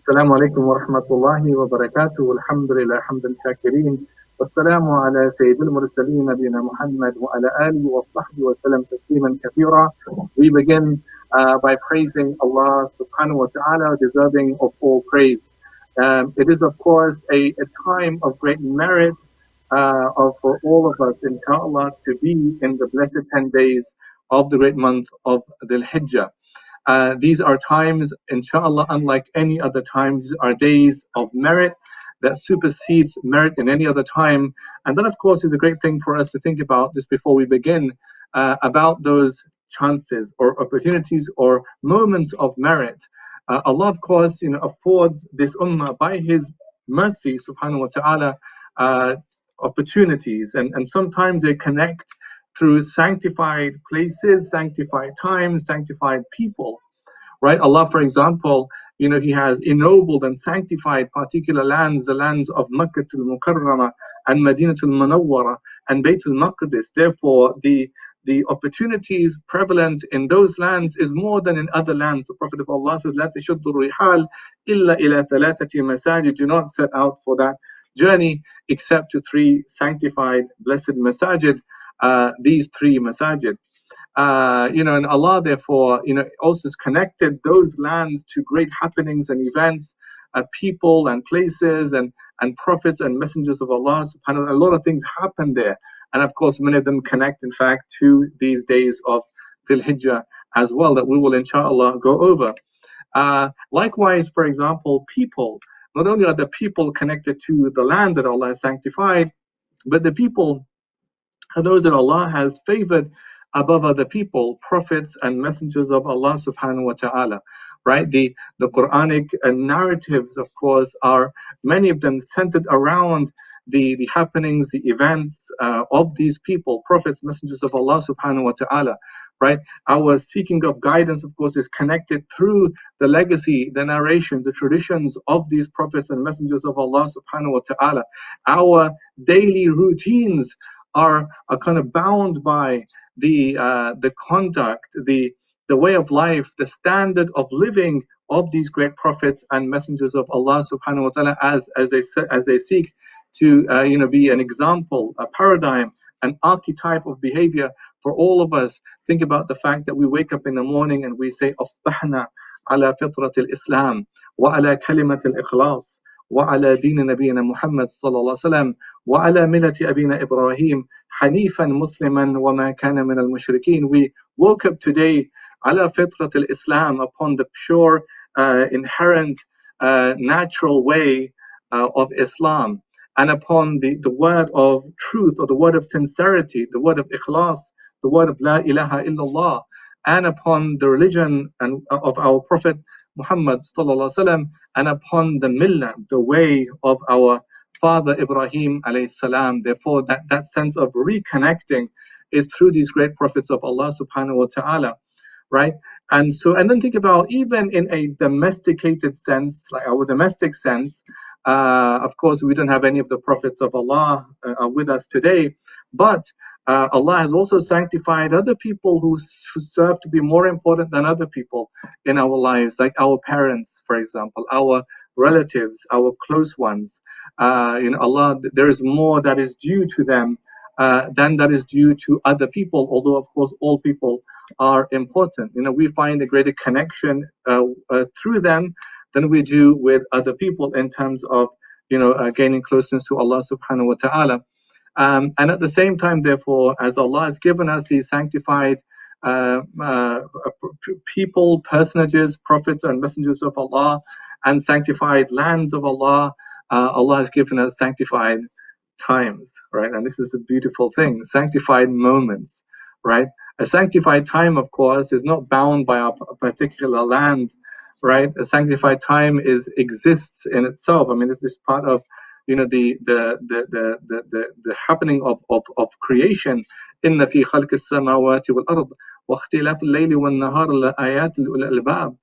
السلام عليكم ورحمة الله وبركاته. الحمد لله حمد الشاكرين والسلام على سيد المرسلين نبينا محمد وعلى آله وصحبه وسلم تسليما كثيرا. We begin by praising Allah subhanahu wa ta'ala, deserving of all praise. It is of course a time of great merit for all of us, inshallah, to be in the blessed 10 days of the great month of Dhul Hijjah. These are times, inshallah, unlike any other times. These are days of merit that supersedes merit in any other time. And that, of course, is a great thing for us to think about just before we begin, about those chances or opportunities or moments of merit. Allah, of course, affords this ummah by His mercy, subhanahu wa ta'ala, opportunities. And sometimes they connect through sanctified places, sanctified times, sanctified people, right? Allah, for example, He has ennobled and sanctified particular lands, the lands of Makkah al-Mukarramah and Madinah al-Munawwara and Bayt al-Maqdis. Therefore, the opportunities prevalent in those lands is more than in other lands. The Prophet of Allah says, لا تشد الرحال إلا إلى ثلاثة مساجد. Do not set out for that journey except to three sanctified, blessed masajid, these three masajid. And Allah, therefore, also has connected those lands to great happenings and events, people and places and prophets and messengers of Allah subhanahu wa ta'ala. A lot of things happen there. And of course, many of them connect, in fact, to these days of Dhul Hijjah as well, that we will, inshallah, go over. Likewise, for example, people. Not only are the people connected to the land that Allah has sanctified, but the people are those that Allah has favored above other people, prophets and messengers of Allah subhanahu wa ta'ala. Right? The Quranic narratives, of course, are many of them centered around the happenings, the events of these people, prophets, messengers of Allah subhanahu wa ta'ala. Right? Our seeking of guidance, of course, is connected through the legacy, the narrations, the traditions of these prophets and messengers of Allah subhanahu wa ta'ala. Our daily routines are kind of bound by the conduct, the way of life, the standard of living of these great prophets and messengers of Allah subhanahu wa ta'ala, as they seek to be an example, a paradigm, an archetype of behavior for all of us. Think about the fact that we wake up in the morning and we say asbahna ala fitrat al-Islam wa ala kalimat al-ikhlas وعلى دين نبينا محمد صلى الله عليه وسلم وعلى ملة أبينا إبراهيم حنيفا مسلما وما كان من المشركين. We woke up today على فطرة الإسلام, upon the pure, inherent, natural way of Islam, and upon the word of truth, or the word of sincerity, the word of ikhlas, the word of La ilaha illallah, and upon the religion of our Prophet Muhammad sallallahu alaihi wasallam, and upon the millah, the way of our father Ibrahim alayhi salam. Therefore, that sense of reconnecting is through these great prophets of Allah subhanahu wa ta'ala, right? And then think about, even in a domesticated sense, like our domestic sense, of course, we don't have any of the prophets of Allah with us today, but Allah has also sanctified other people who serve to be more important than other people in our lives, like our parents, for example, our relatives, our close ones. Allah, there is more that is due to them than that is due to other people, although, of course, all people are important. We find a greater connection through them than we do with other people in terms of gaining closeness to Allah subhanahu wa ta'ala. And at the same time, therefore, as Allah has given us these sanctified people, personages, prophets and messengers of Allah, and sanctified lands of Allah, Allah has given us sanctified times, right? And this is a beautiful thing, sanctified moments, right? A sanctified time, of course, is not bound by a particular land, right? A sanctified time exists in itself. I mean, this is part of the happening of creation. إن في خلق السماوات والأرض واختلاف الليل والنهار لآيات لأولي الألباب.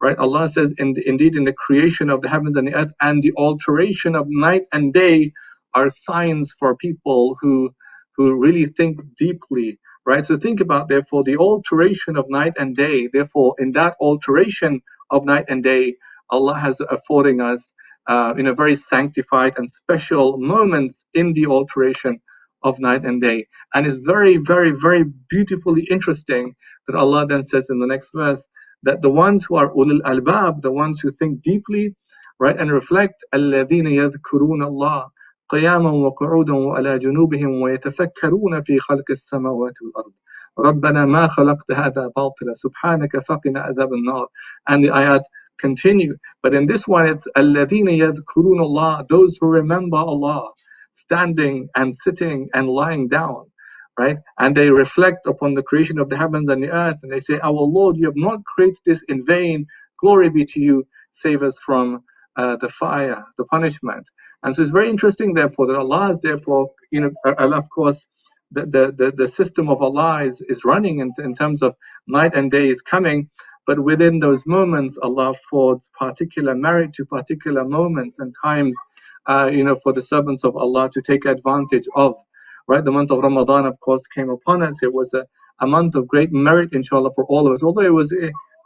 Right? Allah says, indeed, in the creation of the heavens and the earth and the alteration of night and day are signs for people who really think deeply. Right? So think about, therefore, the alteration of night and day. Therefore, in that alteration of night and day, Allah has affording us very sanctified and special moments in the alteration of night and day. And it's very, very, very beautifully interesting that Allah then says in the next verse that the ones who are ulul albab, the ones who think deeply, right, and reflect, الَّذِينَ يَذْكُرُونَ اللَّهَ قياما وقعودا وعلى جنوبهم ويتفكرون في خلق السماوات والأرض ربنا ما خلقت هذا باطلا سبحانك فقنا عذاب النار. And the ayat continue, but in this one it's الذين يذكرون الله, those who remember Allah, standing and sitting and lying down, right? And they reflect upon the creation of the heavens and the earth, and they say, our Lord, you have not created this in vain. Glory be to you. Save us from the fire, the punishment. And so it's very interesting, therefore, that Allah is therefore, Allah, of course, the system of Allah is running in terms of night and day is coming, but within those moments, Allah affords particular merit to particular moments and times, for the servants of Allah to take advantage of. Right, the month of Ramadan, of course, came upon us. It was a month of great merit, inshallah, for all of us. Although it was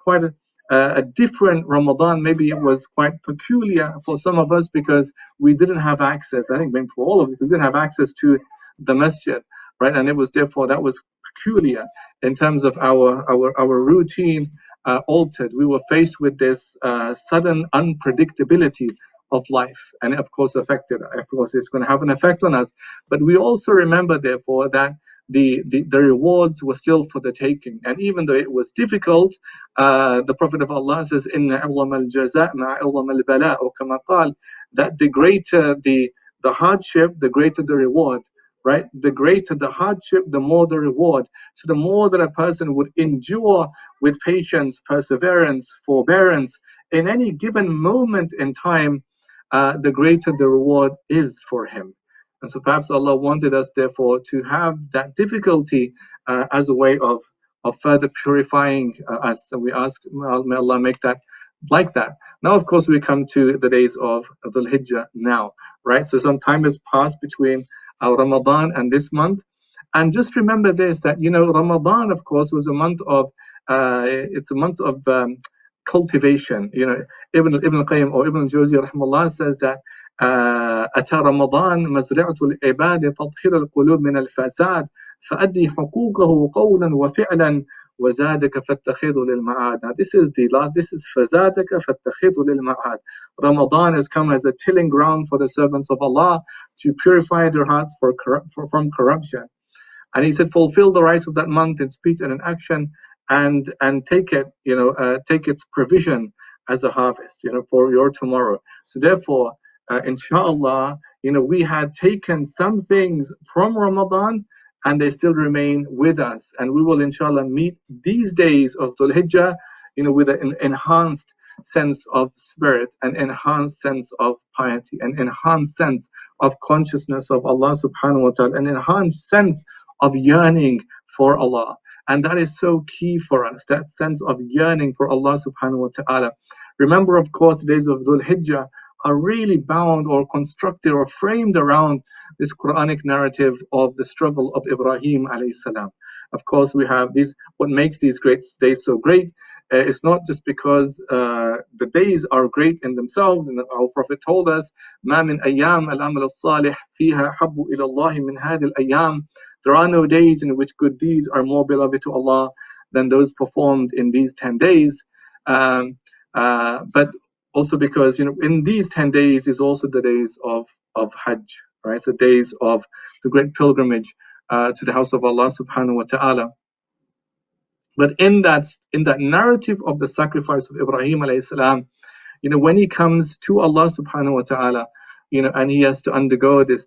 quite a different Ramadan, maybe it was quite peculiar for some of us because we didn't have access. I think maybe for all of us, we didn't have access to the masjid, right? And it was therefore that was peculiar in terms of our routine altered. We were faced with this sudden unpredictability of life, and of course affected. Of course, it's going to have an effect on us. But we also remember, therefore, that the rewards were still for the taking. And even though it was difficult, the Prophet of Allah says, "Inna a'zama al-jaza' ma'a a'zama al-bala'," or kama qal, that the greater the hardship, the greater the reward. Right? The greater the hardship, the more the reward. So the more that a person would endure with patience, perseverance, forbearance in any given moment in time, the greater the reward is for him. And so perhaps Allah wanted us, therefore, to have that difficulty as a way of further purifying us. So we ask, may Allah make that like that. Now, of course, we come to the days of Dhul Hijjah now, right? So some time has passed between our Ramadan and this month. And just remember this, that, Ramadan, of course, was a month of, it's a month of cultivation. Ibn al-Qayyim or Ibn al-Jawzi rahimahullah says that أتى رمضان مزرعة العباد تطهير القلوب من الفساد فأدي حقوقه قولا وفعلا وزادك فاتخذه للمعاد. Now this is فزادك فاتخذه للمعاد. Ramadan has come as a tilling ground for the servants of Allah to purify their hearts from corruption. And he said, fulfill the rights of that month in speech and in action, and take it, take its provision as a harvest, for your tomorrow. So therefore, inshallah, we had taken some things from Ramadan and they still remain with us. And we will, inshallah, meet these days of Dhul Hijjah, with an enhanced sense of spirit, an enhanced sense of piety, an enhanced sense of consciousness of Allah subhanahu wa ta'ala, an enhanced sense of yearning for Allah. And that is so key for us, that sense of yearning for Allah subhanahu wa ta'ala. Remember, of course, the days of Dhul Hijjah are really bound or constructed or framed around this Quranic narrative of the struggle of Ibrahim alayhi salam. Of course, we have these, what makes these great days so great. It's not just because the days are great in themselves, and our Prophet told us, مَا مِنْ أَيَّامِ الْعَمَلُ الصَّالِحِ فِيهَا حَبُّ إِلَى اللَّهِ مِنْ هَذِهِ الْأَيَّامِ. There are no days in which good deeds are more beloved to Allah than those performed in these 10 days. But also because, in these 10 days is also the days of Hajj, right? So days of the great pilgrimage to the house of Allah subhanahu wa ta'ala. But in that narrative of the sacrifice of Ibrahim alayhi salam, when he comes to Allah subhanahu wa ta'ala, and he has to undergo this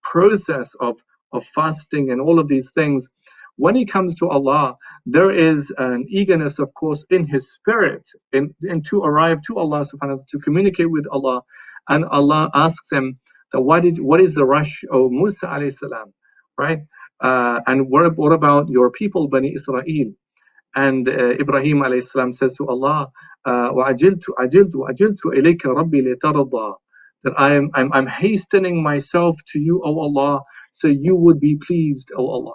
process of fasting and all of these things, when he comes to Allah, there is an eagerness, of course, in his spirit, in to arrive to Allah subhanahu wa ta'ala, to communicate with Allah. And Allah asks him that what is the rush, O Musa alayhi salam, right? And what about your people, Bani Israel? And Ibrahim alayhi salam says to Allah, وَعَجِلْتُ إِلَيْكَ رَبِّي لِتَرْضَى, that I'm hastening myself to you, O Allah, so you would be pleased, O Allah.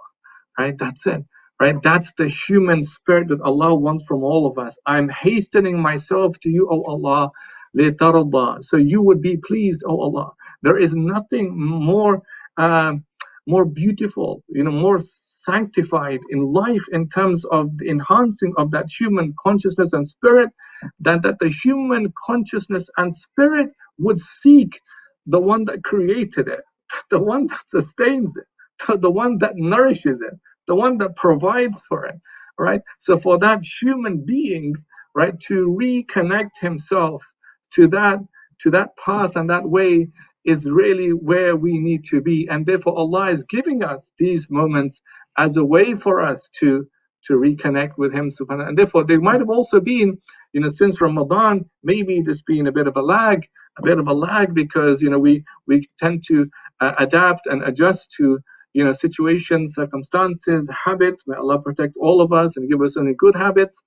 Right? That's it. Right? That's the human spirit that Allah wants from all of us. I'm hastening myself to you, O Allah, لِتَرْضَى. So you would be pleased, O Allah. There is nothing more beautiful, more sanctified in life in terms of the enhancing of that human consciousness and spirit, than that the human consciousness and spirit would seek the one that created it, the one that sustains it, the one that nourishes it, the one that provides for it, right? So for that human being, right, to reconnect himself to that path and that way is really where we need to be. And therefore Allah is giving us these moments as a way for us to reconnect with him, subhanahu. And therefore there might have also been, since Ramadan, maybe there's been a bit of a lag, because we tend to adapt and adjust to situations, circumstances, habits. May Allah protect all of us and give us only good habits.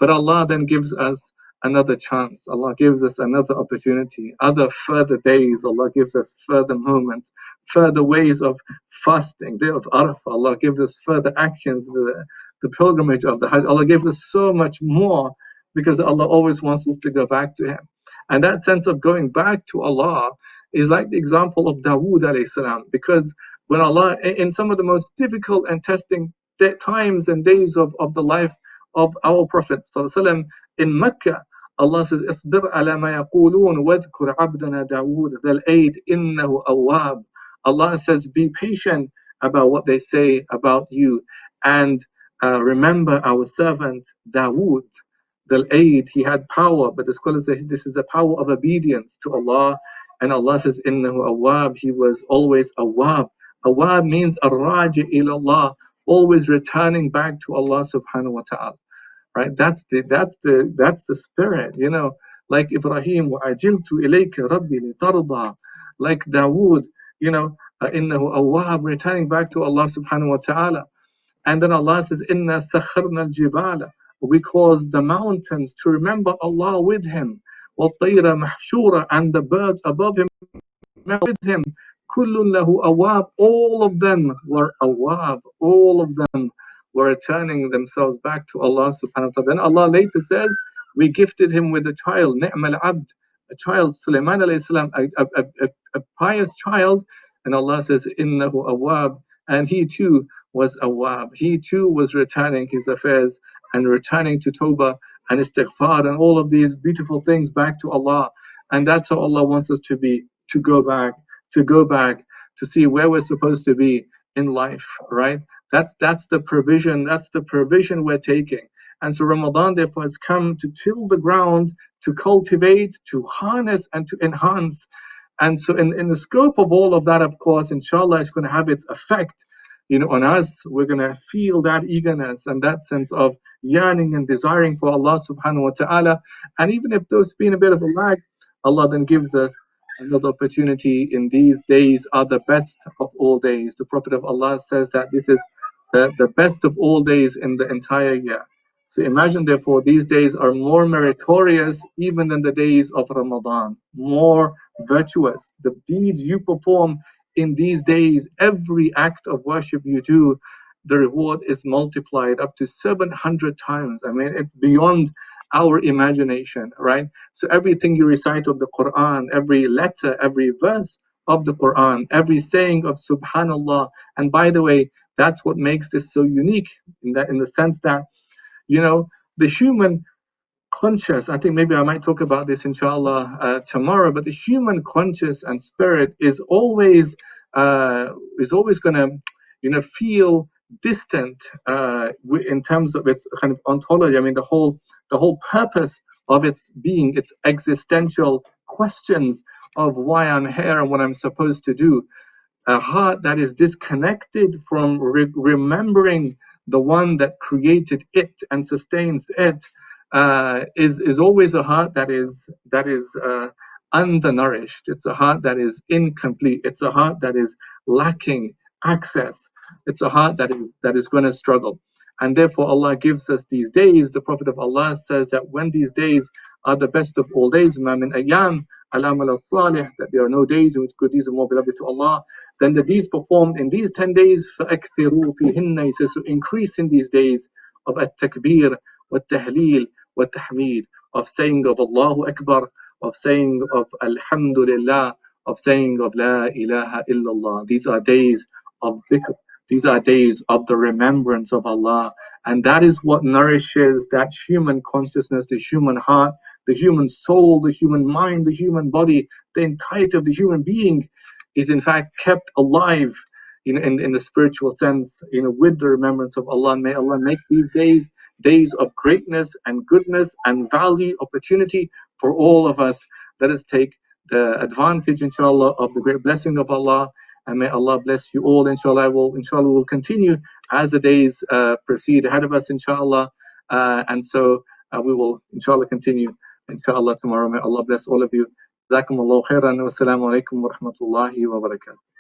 But Allah then gives us another chance. Allah gives us another opportunity, other further days. Allah gives us further moments, further ways of fasting, day of Arafah. Allah gives us further actions, the pilgrimage of the Hajj. Allah gives us so much more, because Allah always wants us to go back to Him. And that sense of going back to Allah is like the example of Dawood alayhi salam, because when Allah, in some of the most difficult and testing times and days of the life of our Prophet ﷺ in Mecca, Allah says, "Isbir ala ma yaqulun wadhkur abdana Dawood dhal aid innahu awwab." Allah says, be patient about what they say about you, and remember our servant Dawood dhal aid. He had power, but the scholars say this is a power of obedience to Allah. And Allah says, "Innahu awwab." He was always awwab. Awwab means ar-raji ila Allah, always returning back to Allah subhanahu wa ta'ala. Right? That's the spirit, like Ibrahim, وَعَجِلْتُ إِلَيْكَ رَبِّي لِتَرْضَى. Like Dawood, إِنَّهُ أَوَّابٌ, returning back to Allah subhanahu wa ta'ala. And then Allah says, إِنَّا سَخَّرْنَا الْجِبَالَ. We cause the mountains to remember Allah with him. وَالطَّيْرَ مَحْشُورًا. And the birds above him with him. كُلٌّ لَهُ أَوَّابٌ. All of them were awwab. All of them were returning themselves back to Allah subhanahu wa ta'ala. Then Allah later says, we gifted him with a child, ni'mal abd, a child, Sulaiman alayhi salam, a pious child. And Allah says, innahu awwab. And he too was awwab. He too was returning his affairs and returning to tawbah and istighfar and all of these beautiful things back to Allah. And that's how Allah wants us to be, to go back, to see where we're supposed to be in life, right? That's the provision we're taking. And so Ramadan therefore has come to till the ground, to cultivate, to harness, and to enhance. And so in the scope of all of that, of course, inshallah, it's going to have its effect on us. We're going to feel that eagerness and that sense of yearning and desiring for Allah subhanahu wa ta'ala. And even if there's been a bit of a lag, Allah then gives us another opportunity. In these days are the best of all days. The Prophet of Allah says that this is the best of all days in the entire year. So imagine, therefore, these days are more meritorious even than the days of Ramadan, more virtuous. The deeds you perform in these days, every act of worship you do, the reward is multiplied up to 700 times. I mean, it's beyond our imagination, right? So everything you recite of the Quran, every letter, every verse of the Quran, every saying of Subhanallah. And by the way, that's what makes this so unique, in the sense that, the human conscious, I think maybe I might talk about this inshallah tomorrow, but the human conscious and spirit is always going to feel distant in terms of its kind of ontology. I mean, the whole purpose of its being, its existential questions of why I'm here and what I'm supposed to do. A heart that is disconnected from remembering the one that created it and sustains it is always a heart that is undernourished. It's a heart that is incomplete. It's a heart that is lacking access. It's a heart that is going to struggle. And therefore Allah gives us these days. The Prophet of Allah says that when these days are the best of all days, ma min ayyam alamal salih, that there are no days in which good deeds are more beloved to Allah than the deeds performed in these 10 days. فَأَكْثِرُوا فِيهِنَّ. He says, so increase in these days of at-takbir, wa-tahleel, wa-tahmeed, of saying of Allahu Akbar, of saying of Alhamdulillah, of saying of La ilaha illallah. These are days of dhikr. These are days of the remembrance of Allah. And that is what nourishes that human consciousness, the human heart, the human soul, the human mind, the human body, the entirety of the human being is in fact kept alive in the spiritual sense, with the remembrance of Allah. And may Allah make these days days of greatness and goodness and value, opportunity for all of us. Let us take the advantage, inshallah, of the great blessing of Allah. And may Allah bless you all. Inshallah, will continue as the days proceed ahead of us, inshallah. And so we will, inshallah, continue, inshallah, tomorrow. May Allah bless all of you. Jazakumullahu khairan. Wassalamu alaikum wa rahmatullahi wa barakatuh.